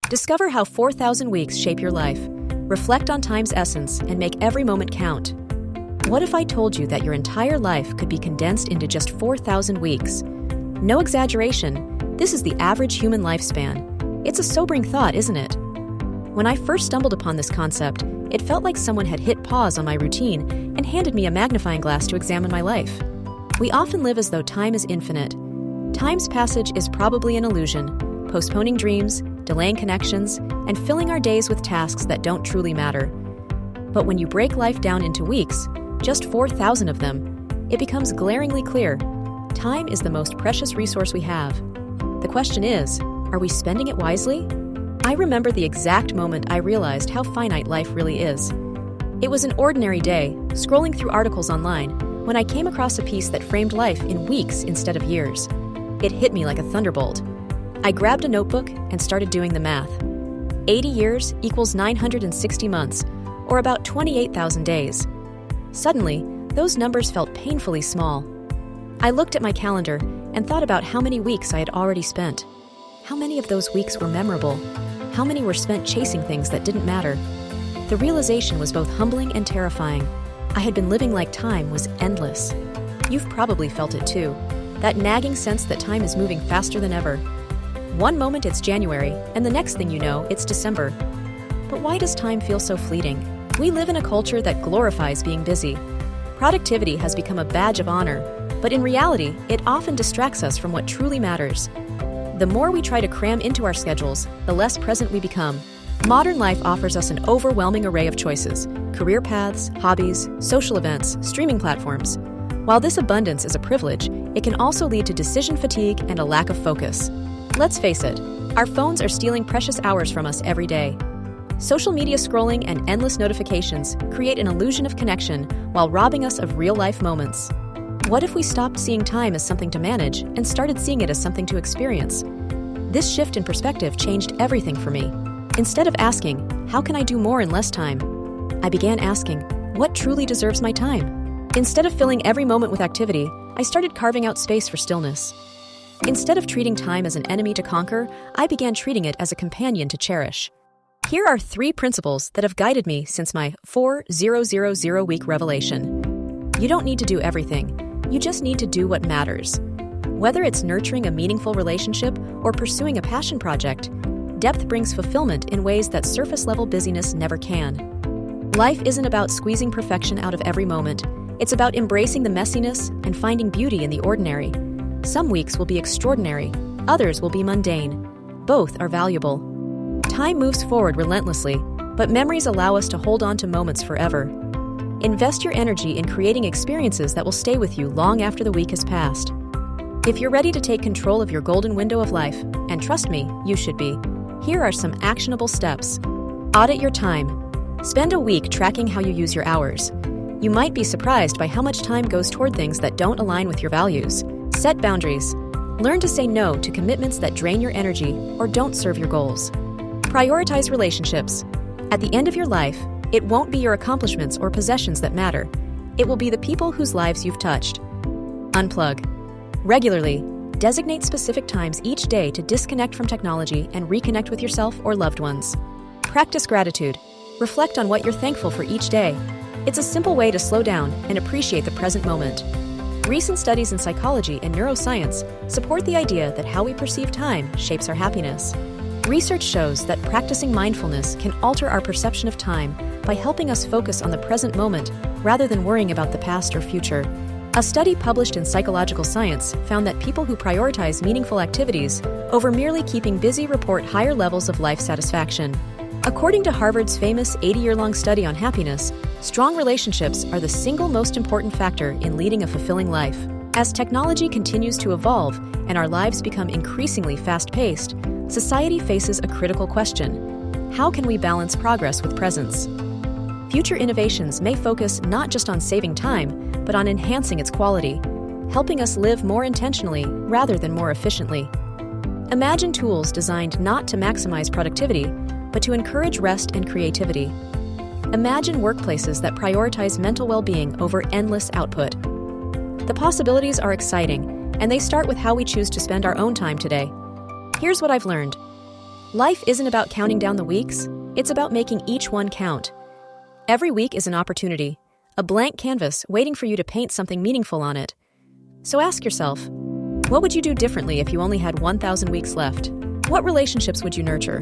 Discover how 4,000 weeks shape your life. Reflect on time's essence and make every moment count. What if I told you that your entire life could be condensed into just 4,000 weeks? No exaggeration, this is the average human lifespan. It's a sobering thought, isn't it? When I first stumbled upon this concept, it felt like someone had hit pause on my routine and handed me a magnifying glass to examine my life. We often live as though time is infinite. Time's passage is probably an illusion, postponing dreams, delaying connections, and filling our days with tasks that don't truly matter. But when you break life down into weeks, just 4,000 of them, it becomes glaringly clear. Time is the most precious resource we have. The question is, are we spending it wisely? I remember the exact moment I realized how finite life really is. It was an ordinary day, scrolling through articles online, when I came across a piece that framed life in weeks instead of years. It hit me like a thunderbolt. I grabbed a notebook and started doing the math. 80 years equals 960 months, or about 28,000 days. Suddenly, those numbers felt painfully small. I looked at my calendar and thought about how many weeks I had already spent. How many of those weeks were memorable? How many were spent chasing things that didn't matter? The realization was both humbling and terrifying. I had been living like time was endless. You've probably felt it too. That nagging sense that time is moving faster than ever. One moment it's January, and the next thing you know, it's December. But why does time feel so fleeting? We live in a culture that glorifies being busy. Productivity has become a badge of honor, but in reality, it often distracts us from what truly matters. The more we try to cram into our schedules, the less present we become. Modern life offers us an overwhelming array of choices: career paths, hobbies, social events, streaming platforms. While this abundance is a privilege, it can also lead to decision fatigue and a lack of focus. Let's face it, our phones are stealing precious hours from us every day. Social media scrolling and endless notifications create an illusion of connection while robbing us of real-life moments. What if we stopped seeing time as something to manage and started seeing it as something to experience? This shift in perspective changed everything for me. Instead of asking, how can I do more in less time? I began asking, what truly deserves my time? Instead of filling every moment with activity, I started carving out space for stillness. Instead of treating time as an enemy to conquer, I began treating it as a companion to cherish. Here are 3 principles that have guided me since my 4,000-week revelation. You don't need to do everything. You just need to do what matters. Whether it's nurturing a meaningful relationship or pursuing a passion project, depth brings fulfillment in ways that surface-level busyness never can. Life isn't about squeezing perfection out of every moment. It's about embracing the messiness and finding beauty in the ordinary. Some weeks will be extraordinary. Others will be mundane. Both are valuable. Time moves forward relentlessly, but memories allow us to hold on to moments forever. Invest your energy in creating experiences that will stay with you long after the week has passed. If you're ready to take control of your golden window of life, and trust me, you should be, here are some actionable steps. Audit your time. Spend a week tracking how you use your hours. You might be surprised by how much time goes toward things that don't align with your values. Set boundaries. Learn to say no to commitments that drain your energy or don't serve your goals. Prioritize relationships. At the end of your life, it won't be your accomplishments or possessions that matter. It will be the people whose lives you've touched. Unplug. Regularly, designate specific times each day to disconnect from technology and reconnect with yourself or loved ones. Practice gratitude. Reflect on what you're thankful for each day. It's a simple way to slow down and appreciate the present moment. Recent studies in psychology and neuroscience support the idea that how we perceive time shapes our happiness. Research shows that practicing mindfulness can alter our perception of time by helping us focus on the present moment rather than worrying about the past or future. A study published in Psychological Science found that people who prioritize meaningful activities over merely keeping busy report higher levels of life satisfaction. According to Harvard's famous 80-year-long study on happiness, strong relationships are the single most important factor in leading a fulfilling life. As technology continues to evolve and our lives become increasingly fast-paced, society faces a critical question: how can we balance progress with presence? Future innovations may focus not just on saving time, but on enhancing its quality, helping us live more intentionally rather than more efficiently. Imagine tools designed not to maximize productivity, but to encourage rest and creativity. Imagine workplaces that prioritize mental well-being over endless output. The possibilities are exciting, and they start with how we choose to spend our own time today. Here's what I've learned. Life isn't about counting down the weeks, it's about making each one count. Every week is an opportunity, a blank canvas waiting for you to paint something meaningful on it. So ask yourself, what would you do differently if you only had 1,000 weeks left? What relationships would you nurture?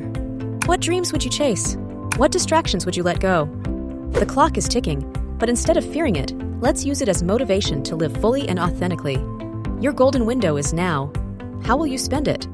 What dreams would you chase? What distractions would you let go? The clock is ticking, but instead of fearing it, let's use it as motivation to live fully and authentically. Your golden window is now. How will you spend it?